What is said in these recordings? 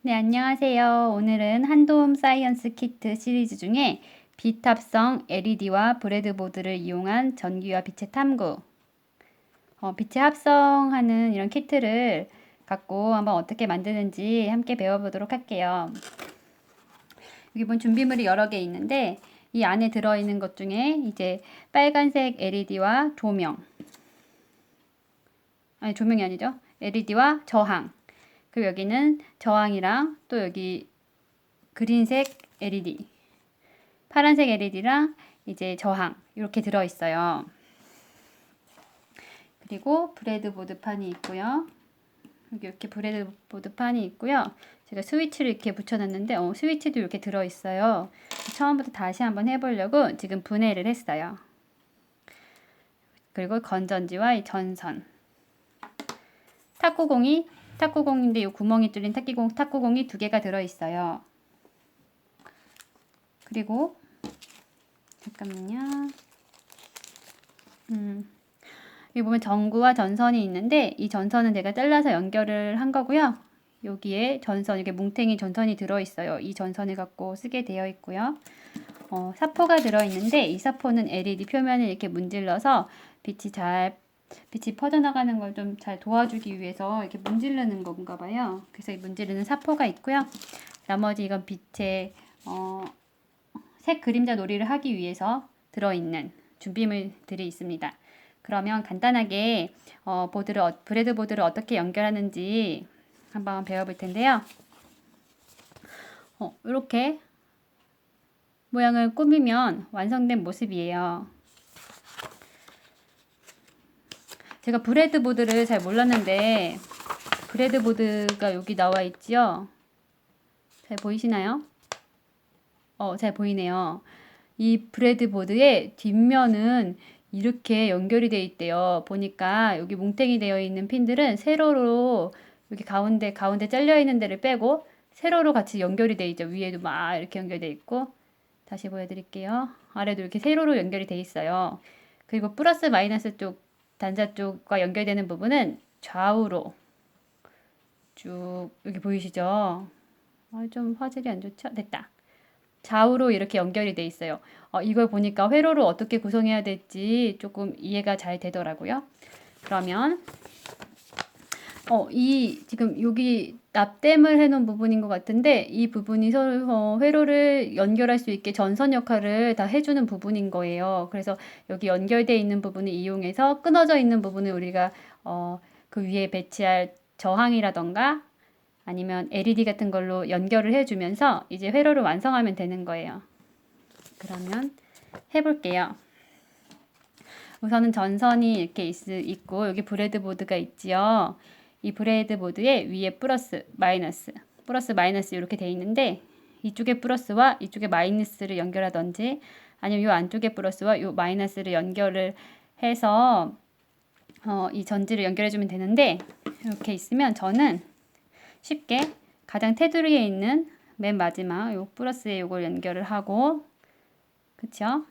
네, 안녕하세요. 오늘은 한도움 사이언스 키트 시리즈 중에 비탑성 LED와 브레드보드를 이용한 전기와 빛의 탐구, 빛의 합성하는 이런 키트를 갖고 한번 어떻게 만드는지 함께 배워보도록 할게요. 여기 보면 준비물이 여러 개 있는데 이 안에 들어있는 것 중에 이제 빨간색 LED와 조명이 아니죠. LED와 저항. 그리고 여기는 저항이랑 또 여기 그린색 LED, 파란색 LED랑 이제 저항 이렇게 들어있어요. 그리고 브레드보드 판이 있고요. 여기 이렇게 브레드보드 판이 있고요. 제가 스위치를 이렇게 붙여놨는데 스위치도 이렇게 들어있어요. 처음부터 다시 한번 해보려고 지금 분해를 했어요. 그리고 건전지와 이 전선, 탁구공인데 이 구멍이 뚫린 탁구공이 두 개가 들어있어요. 그리고 잠깐만요. 여기 보면 전구와 전선이 있는데 이 전선은 제가 잘라서 연결을 한 거고요. 여기에 이렇게 뭉탱이 전선이 들어있어요. 이 전선을 갖고 쓰게 되어 있고요. 사포가 들어있는데 이 사포는 LED 표면을 이렇게 문질러서 빛이 퍼져나가는 걸 좀 잘 도와주기 위해서 이렇게 문지르는 건가 봐요. 그래서 이 문지르는 사포가 있고요. 나머지 이건 빛의 색 그림자 놀이를 하기 위해서 들어있는 준비물들이 있습니다. 그러면 간단하게 브레드보드를 어떻게 연결하는지 한번 배워볼 텐데요. 이렇게 모양을 꾸미면 완성된 모습이에요. 제가 브레드보드를 잘 몰랐는데 브레드보드가 여기 나와 있지요. 잘 보이시나요? 잘 보이네요. 이 브레드보드의 뒷면은 이렇게 연결이 되어 있대요. 보니까 여기 뭉탱이 되어 있는 핀들은 세로로 여기 가운데 잘려 있는 데를 빼고 세로로 같이 연결이 되어 있죠. 위에도 막 이렇게 연결되어 있고 다시 보여드릴게요. 아래도 이렇게 세로로 연결이 되어 있어요. 그리고 플러스 마이너스 쪽 단자 쪽과 연결되는 부분은 좌우로 쭉 여기 보이시죠? 좀 화질이 안 좋죠? 됐다. 좌우로 이렇게 연결이 돼 있어요. 이걸 보니까 회로를 어떻게 구성해야 될지 조금 이해가 잘 되더라고요. 그러면 지금 여기 납땜을 해놓은 부분인 것 같은데 이 부분이 서로 회로를 연결할 수 있게 전선 역할을 다 해주는 부분인 거예요. 그래서 여기 연결되어 있는 부분을 이용해서 끊어져 있는 부분을 우리가 그 위에 배치할 저항이라던가 아니면 LED 같은 걸로 연결을 해주면서 이제 회로를 완성하면 되는 거예요. 그러면 해볼게요. 우선은 전선이 이렇게 있고 여기 브레드보드가 있지요. 이 브레드보드에 위에 플러스 마이너스 이렇게 돼 있는데 이쪽에 플러스와 이쪽에 마이너스를 연결하든지 아니면 이 안쪽에 플러스와 이 마이너스를 연결을 해서 이 전지를 연결해 주면 되는데 이렇게 있으면 저는 쉽게 가장 테두리에 있는 맨 마지막 요 플러스에 요걸 연결을 하고 그쵸?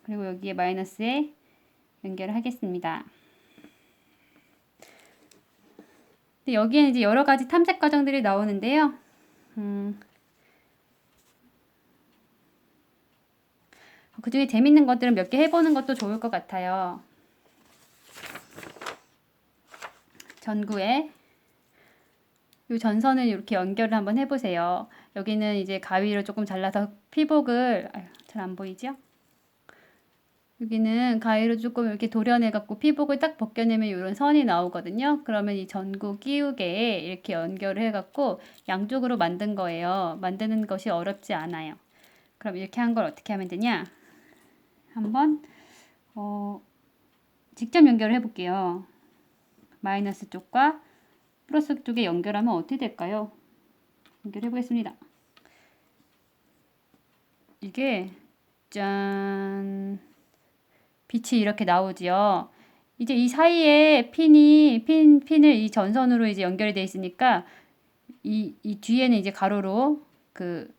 그리고 여기에 마이너스에 연결을 하겠습니다. 근데 여기에는 이제 여러 가지 탐색 과정들이 나오는데요. 그 중에 재밌는 것들은 몇 개 해보는 것도 좋을 것 같아요. 전구에 이 전선을 이렇게 연결을 한번 해보세요. 여기는 이제 가위로 조금 잘라서 피복을 잘 안 보이죠? 여기는 가위로 조금 이렇게 도려내 갖고 피복을 딱 벗겨내면 이런 선이 나오거든요. 그러면 이 전구 끼우개에 이렇게 연결을 해 갖고 양쪽으로 만든 거예요. 만드는 것이 어렵지 않아요. 그럼 이렇게 한 걸 어떻게 하면 되냐? 한번 직접 연결을 해 볼게요. 마이너스 쪽과 플러스 쪽에 연결하면 어떻게 될까요? 연결해 보겠습니다. 이게 짠 빛이 이렇게 나오지요. 이제 이 사이에 핀을 이 전선으로 이제 연결이 되어 있으니까 이 뒤에는 이제 가로로 그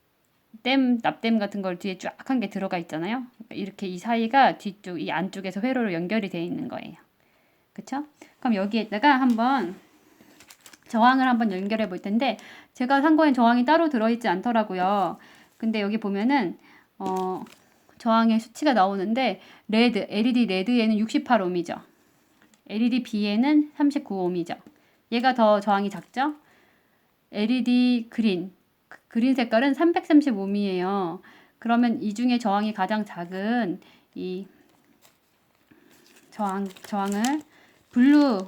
납땜 같은 걸 뒤에 쫙 한 게 들어가 있잖아요. 이렇게 이 사이가 뒤쪽, 이 안쪽에서 회로로 연결이 되어 있는 거예요. 그쵸? 그럼 여기에다가 한번 저항을 한번 연결해 볼 텐데 제가 산 거엔 저항이 따로 들어있지 않더라고요. 근데 여기 보면은 저항의 수치가 나오는데 LED 레드에는 68옴이죠. LED B에는 39옴이죠. 얘가 더 저항이 작죠? LED 그린 색깔은 335옴이에요. 그러면 이 중에 저항이 가장 작은 이 저항을 블루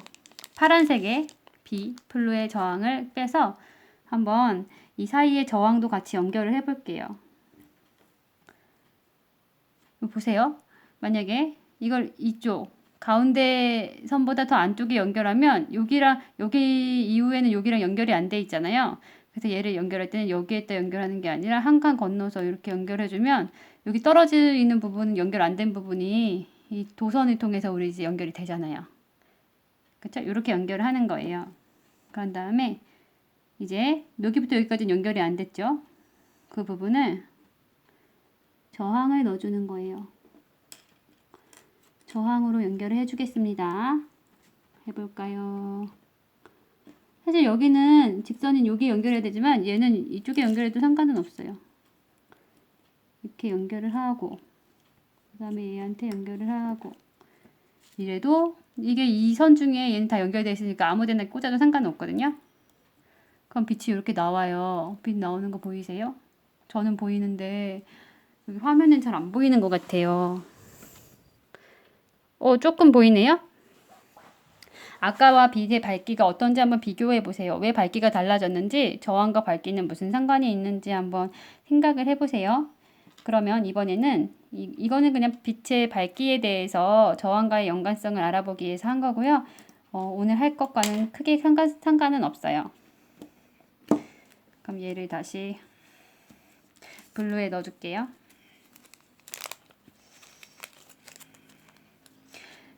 파란색의 블루의 저항을 빼서 한번 이 사이의 저항도 같이 연결을 해 볼게요. 보세요. 만약에 이걸 이쪽 가운데 선보다 더 안쪽에 연결하면 여기 이후에는 여기랑 연결이 안 돼 있잖아요. 그래서 얘를 연결할 때는 여기에다 연결하는 게 아니라 한 칸 건너서 이렇게 연결해주면 여기 떨어져 있는 부분, 연결 안 된 부분이 이 도선을 통해서 우리 이제 연결이 되잖아요. 그쵸? 이렇게 연결을 하는 거예요. 그런 다음에 이제 여기부터 여기까지는 연결이 안 됐죠? 그 부분을 저항을 넣어주는 거예요. 저항으로 연결을 해주겠습니다. 해볼까요? 사실 여기는 직선인 여기 연결해야 되지만 얘는 이쪽에 연결해도 상관은 없어요. 이렇게 연결을 하고 그 다음에 얘한테 연결을 하고 이래도 이게 이 선 중에 얘는 다 연결되어 있으니까 아무 데나 꽂아도 상관은 없거든요. 그럼 빛이 이렇게 나와요. 빛 나오는 거 보이세요? 저는 보이는데 여기 화면엔 잘 안 보이는 것 같아요. 조금 보이네요? 아까와 빛의 밝기가 어떤지 한번 비교해 보세요. 왜 밝기가 달라졌는지, 저항과 밝기는 무슨 상관이 있는지 한번 생각을 해 보세요. 그러면 이번에는 이거는 그냥 빛의 밝기에 대해서 저항과의 연관성을 알아보기 위해서 한 거고요. 오늘 할 것과는 크게 상관은 없어요. 그럼 얘를 다시 블루에 넣어줄게요.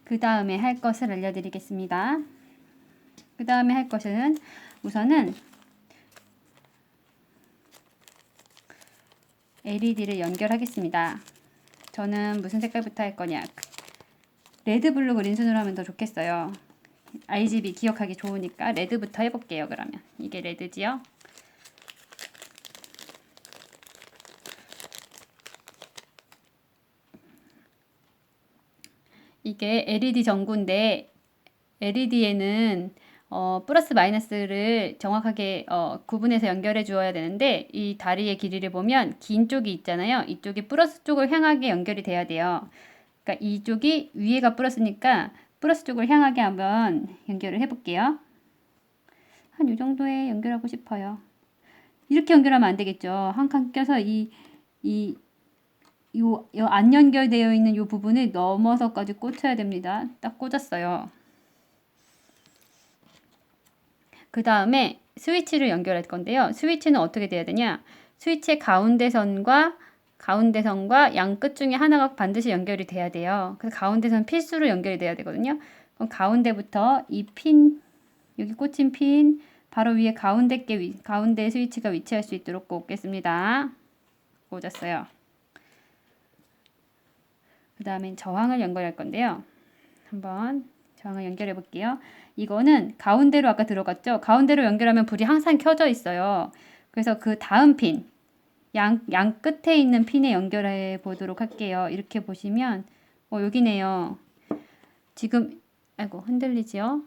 그 다음에 할 것을 알려드리겠습니다. 그 다음에 할 것은 우선은 LED를 연결하겠습니다. 저는 무슨 색깔부터 할 거냐. 레드, 블루, 그린 순으로 하면 더 좋겠어요. RGB 기억하기 좋으니까 레드부터 해볼게요. 그러면 이게 레드지요. 이게 LED 전구인데 LED에는 플러스 마이너스를 정확하게 구분해서 연결해 주어야 되는데 이 다리의 길이를 보면 긴 쪽이 있잖아요. 이쪽이 플러스 쪽을 향하게 연결이 돼야 돼요. 그러니까 이쪽이 위에가 플러스니까 플러스 쪽을 향하게 한번 연결을 해 볼게요. 한 이 정도에 연결하고 싶어요. 이렇게 연결하면 안 되겠죠. 한 칸 껴서 안 연결되어 있는 이 부분을 넘어서까지 꽂혀야 됩니다. 딱 꽂았어요. 그 다음에 스위치를 연결할 건데요. 스위치는 어떻게 돼야 되냐? 스위치의 가운데선과 양 끝 중에 하나가 반드시 연결이 돼야 돼요. 그래서 가운데선 필수로 연결이 돼야 되거든요. 그럼 가운데부터 이 핀, 여기 꽂힌 핀 바로 위에 가운데 스위치가 위치할 수 있도록 꽂겠습니다. 꽂았어요. 그 다음엔 저항을 연결할 건데요. 한번 저항을 연결해 볼게요. 이거는 가운데로 아까 들어갔죠? 가운데로 연결하면 불이 항상 켜져 있어요. 그래서 그 다음 핀, 양 끝에 있는 핀에 연결해 보도록 할게요. 이렇게 보시면 여기네요. 지금 아이고 흔들리지요?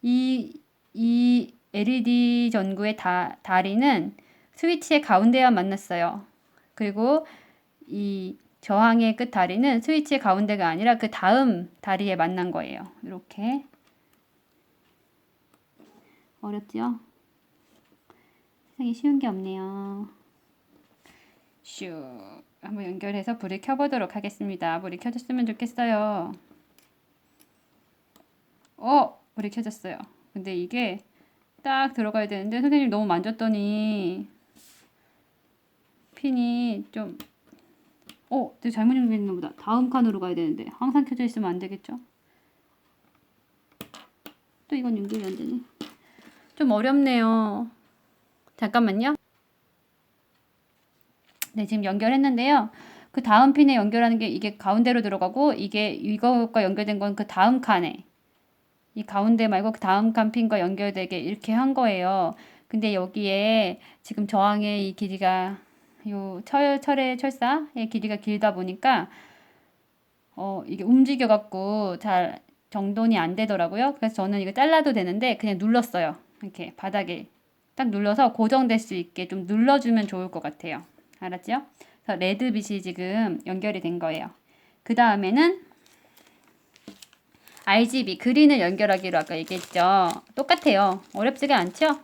이 LED 전구의 다리는 스위치의 가운데와 만났어요. 그리고 이 저항의 끝 다리는 스위치의 가운데가 아니라 그 다음 다리에 만난 거예요. 이렇게. 어렵죠? 세상에 쉬운 게 없네요. 슉. 한번 연결해서 불을 켜보도록 하겠습니다. 불이 켜졌으면 좋겠어요. 불이 켜졌어요. 근데 이게 딱 들어가야 되는데 선생님 너무 만졌더니 핀이 좀 내가 잘못 연결했나 보다. 다음 칸으로 가야 되는데 항상 켜져 있으면 안 되겠죠? 또 이건 연결이 안 되네. 좀 어렵네요. 잠깐만요. 네, 지금 연결했는데요. 그 다음 핀에 연결하는 게 이게 가운데로 들어가고 이게 이거과 연결된 건 그 다음 칸에 이 가운데 말고 그 다음 칸 핀과 연결되게 이렇게 한 거예요. 근데 여기에 지금 저항의 이 길이가 요 철의 철사의 길이가 길다 보니까 이게 움직여 갖고 잘 정돈이 안 되더라고요. 그래서 저는 이거 잘라도 되는데 그냥 눌렀어요. 이렇게 바닥에 딱 눌러서 고정될 수 있게 좀 눌러주면 좋을 것 같아요. 알았죠? 그래서 레드빛이 지금 연결이 된 거예요. 그 다음에는 RGB 그린을 연결하기로 아까 얘기했죠. 똑같아요. 어렵지가 않죠?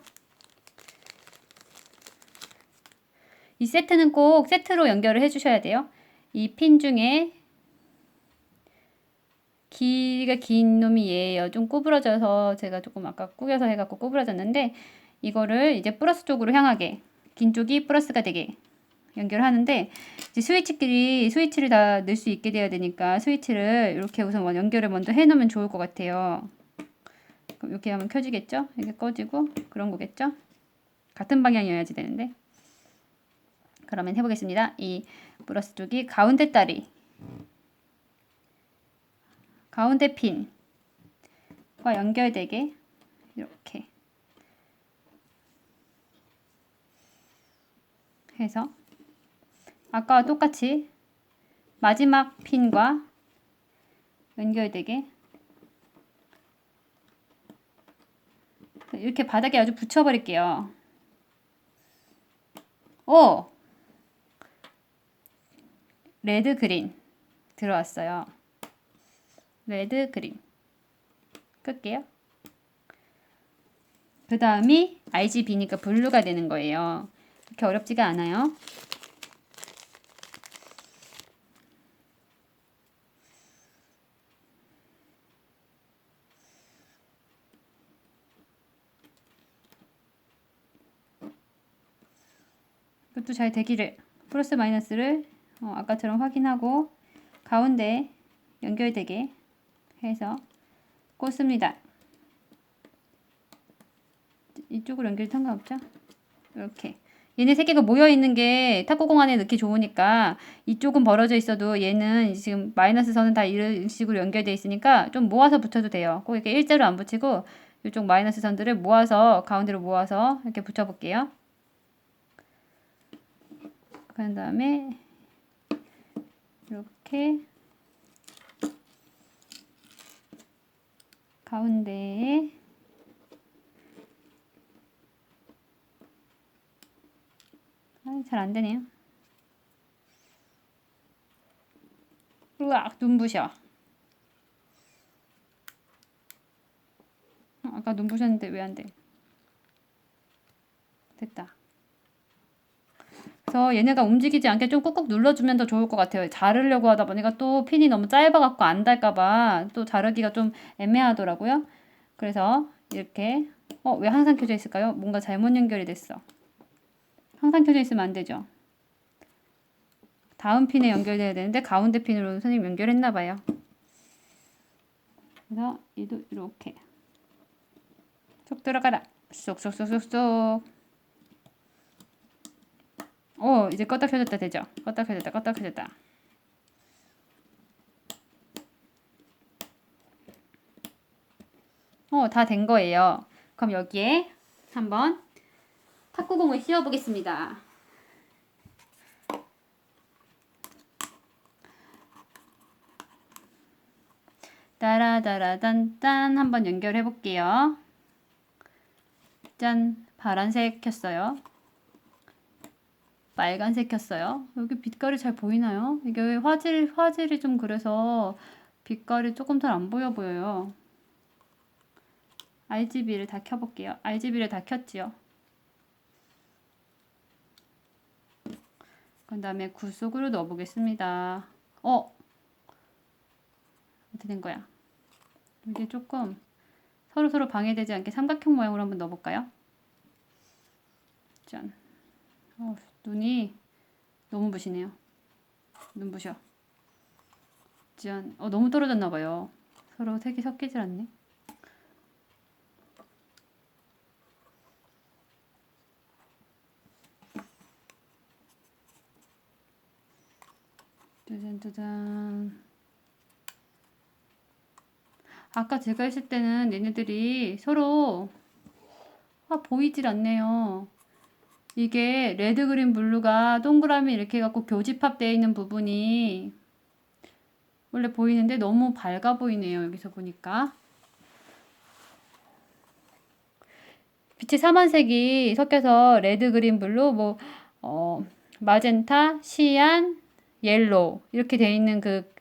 이 세트는 꼭 세트로 연결을 해주셔야 돼요. 이 핀 중에 길이가 긴 놈이 얘예요. 좀 구부러져서 제가 조금 아까 구겨서 해갖고 구부러졌는데 이거를 이제 플러스 쪽으로 향하게 긴 쪽이 플러스가 되게 연결하는데 이제 스위치를 다 넣을 수 있게 돼야 되니까 스위치를 이렇게 우선 연결을 먼저 해놓으면 좋을 것 같아요. 그럼 이렇게 하면 켜지겠죠? 이게 꺼지고 그런 거겠죠? 같은 방향이어야지 되는데. 그러면 해보겠습니다. 이 플러스 쪽이 가운데 핀과 연결되게 이렇게 해서 아까와 똑같이 마지막 핀과 연결되게 이렇게 바닥에 아주 붙여버릴게요. 오! 레드 그린 들어왔어요. 레드 그린 끌게요. 그 다음이 RGB니까 블루가 되는 거예요. 그렇게 어렵지가 않아요. 이것도 잘 되기를 플러스 마이너스를 아까처럼 확인하고 가운데 연결되게 해서 꽂습니다. 이쪽으로 연결 상관없죠? 이렇게 얘네 세 개가 모여 있는 게 탁구공 안에 넣기 좋으니까 이쪽은 벌어져 있어도 얘는 지금 마이너스 선은 다 이런 식으로 연결되어 있으니까 좀 모아서 붙여도 돼요. 꼭 이렇게 일자로 안 붙이고 이쪽 마이너스 선들을 모아서 가운데로 모아서 이렇게 붙여 볼게요. 그 다음에 이렇게 가운데에 잘 안 되네요. 으악, 눈부셔. 아까 눈부셨는데 왜 안 돼? 됐다. 그래서 얘네가 움직이지 않게 좀 꾹꾹 눌러주면 더 좋을 것 같아요. 자르려고 하다 보니까 또 핀이 너무 짧아갖고 안 닿을까봐 또 자르기가 좀 애매하더라고요. 그래서 이렇게 왜 항상 켜져 있을까요? 뭔가 잘못 연결이 됐어. 항상 켜져 있으면 안 되죠. 다음 핀에 연결돼야 되는데 가운데 핀으로 선생님 연결했나 봐요. 그래서 얘도 이렇게 쏙 들어가라. 쏙쏙쏙쏙쏙. 이제 껐다 켜졌다 되죠? 껐다 켜졌다. 다 된 거예요. 그럼 여기에 한번 탁구공을 씌워 보겠습니다. 따라따라단딴 한번 연결해 볼게요. 짠, 파란색 켰어요. 빨간색 켰어요. 여기 빛깔이 잘 보이나요? 이게 화질이 좀 그래서 빛깔이 조금 잘 안 보여요. RGB를 다 켜볼게요. RGB를 다 켰지요. 그 다음에 구 속으로 넣어보겠습니다. 어떻게 된 거야? 이게 조금 서로 방해되지 않게 삼각형 모양으로 한번 넣어볼까요? 짠. 눈이 너무 부시네요. 눈부셔. 짠. 너무 떨어졌나 봐요. 서로 색이 섞이질 않네. 짜잔짜잔. 아까 제가 했을 때는 얘네들이 서로 보이질 않네요. 이게 레드, 그린, 블루가 동그라미 이렇게 해갖고 교집합되어 있는 부분이 원래 보이는데 너무 밝아 보이네요. 여기서 보니까. 빛의 삼원색이 섞여서 레드, 그린, 블루, 마젠타, 시안, 옐로우 이렇게 되어 있는 그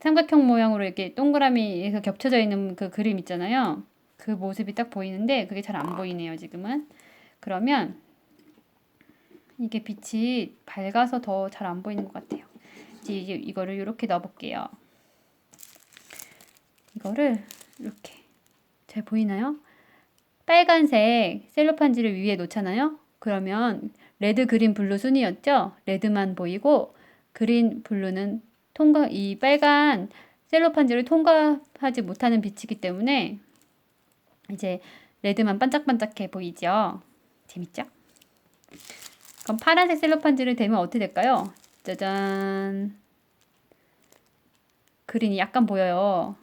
삼각형 모양으로 이렇게 동그라미에서 겹쳐져 있는 그 그림 있잖아요. 그 모습이 딱 보이는데 그게 잘 안 보이네요, 지금은. 그러면 이게 빛이 밝아서 더 잘 안 보이는 것 같아요. 이제 이거를 이렇게 넣어볼게요. 이거를 이렇게 잘 보이나요? 빨간색 셀로판지를 위에 놓잖아요. 그러면 레드, 그린, 블루 순이었죠. 레드만 보이고 그린, 블루는 이 빨간 셀로판지를 통과하지 못하는 빛이기 때문에 이제 레드만 반짝반짝해 보이죠. 재밌죠? 그럼 파란색 셀로판지를 대면 어떻게 될까요? 짜잔. 그린이 약간 보여요.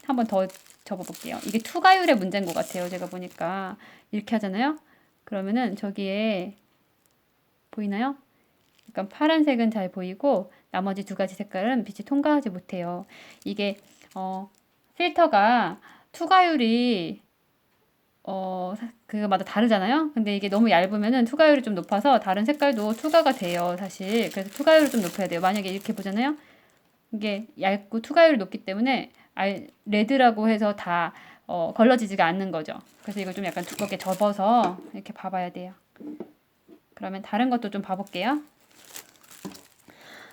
한번 더 접어볼게요. 이게 투가율의 문제인 것 같아요. 제가 보니까 이렇게 하잖아요. 그러면은 저기에 보이나요? 약간 파란색은 잘 보이고 나머지 두 가지 색깔은 빛이 통과하지 못해요. 이게 필터가 투과율이 그거마다 다르잖아요. 근데 이게 너무 얇으면은 투과율이 좀 높아서 다른 색깔도 투과가 돼요, 사실. 그래서 투과율을 좀 높여야 돼요. 만약에 이렇게 보잖아요. 이게 얇고 투과율이 높기 때문에 레드라고 해서 다 걸러지지가 않는 거죠. 그래서 이걸 좀 약간 두껍게 접어서 이렇게 봐봐야 돼요. 그러면 다른 것도 좀 봐볼게요.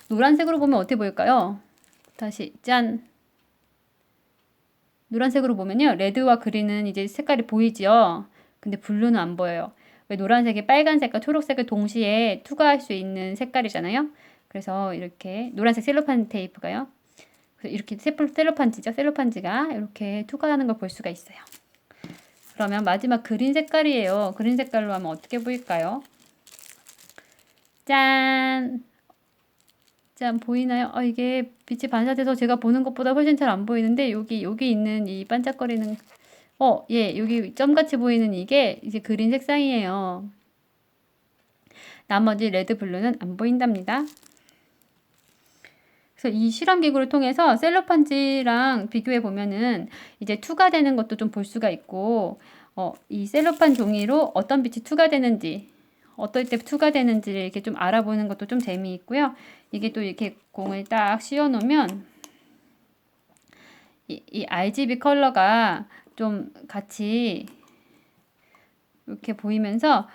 노란색으로 보면 어떻게 보일까요? 다시 짠. 노란색으로 보면요. 레드와 그린은 이제 색깔이 보이지요. 근데 블루는 안 보여요. 왜 노란색이 빨간색과 초록색을 동시에 투과할 수 있는 색깔이잖아요. 그래서 이렇게 노란색 셀로판 테이프가요. 그래서 이렇게 셀로판지죠. 셀로판지가 이렇게 투과하는 걸 볼 수가 있어요. 그러면 마지막 그린 색깔이에요. 그린 색깔로 하면 어떻게 보일까요? 짠! 짠, 보이나요? 이게 빛이 반사돼서 제가 보는 것보다 훨씬 잘 안 보이는데 여기 있는 이 반짝거리는 예, 여기 점같이 보이는 이게 이제 그린 색상이에요. 나머지 레드, 블루는 안 보인답니다. 그래서 이 실험 기구를 통해서 셀로판지랑 비교해 보면은 이제 투과되는 것도 좀 볼 수가 있고 이 셀로판 종이로 어떤 빛이 투과되는지 어떨 때 투과되는지를 이렇게 좀 알아보는 것도 좀 재미있고요. 이게 또 이렇게 공을 딱 씌워 놓으면 이 RGB 컬러가 좀 같이 이렇게 보이면서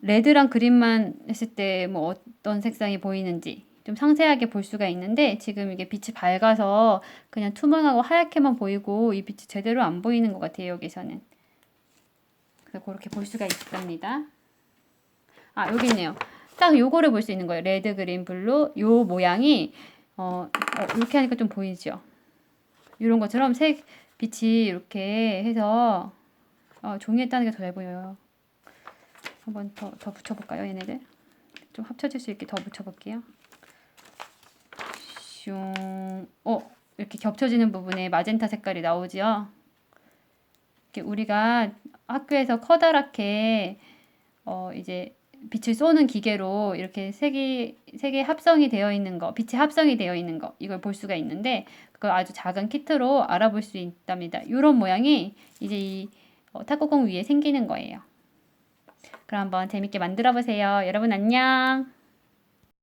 레드랑 그린만 했을 때 뭐 어떤 색상이 보이는지 좀 상세하게 볼 수가 있는데 지금 이게 빛이 밝아서 그냥 투명하고 하얗게만 보이고 이 빛이 제대로 안 보이는 것 같아요, 여기서는. 그래서 그렇게 볼 수가 있답니다. 여기 있네요. 딱 요거를 볼 수 있는 거예요. 레드, 그린, 블루. 요 모양이 이렇게 하니까 좀 보이죠. 이런 것처럼 빛이 이렇게 해서 종이에 따는 게 더 잘 보여요. 한번 더 붙여볼까요, 얘네들? 좀 합쳐질 수 있게 더 붙여볼게요. 슝. 이렇게 겹쳐지는 부분에 마젠타 색깔이 나오죠. 이렇게 우리가 학교에서 커다랗게 이제 빛을 쏘는 기계로 이렇게 색이 합성이 되어 있는 거, 빛이 합성이 되어 있는 거, 이걸 볼 수가 있는데 그걸 아주 작은 키트로 알아볼 수 있답니다. 이런 모양이 이제 이 탁구공 위에 생기는 거예요. 그럼 한번 재밌게 만들어 보세요. 여러분 안녕.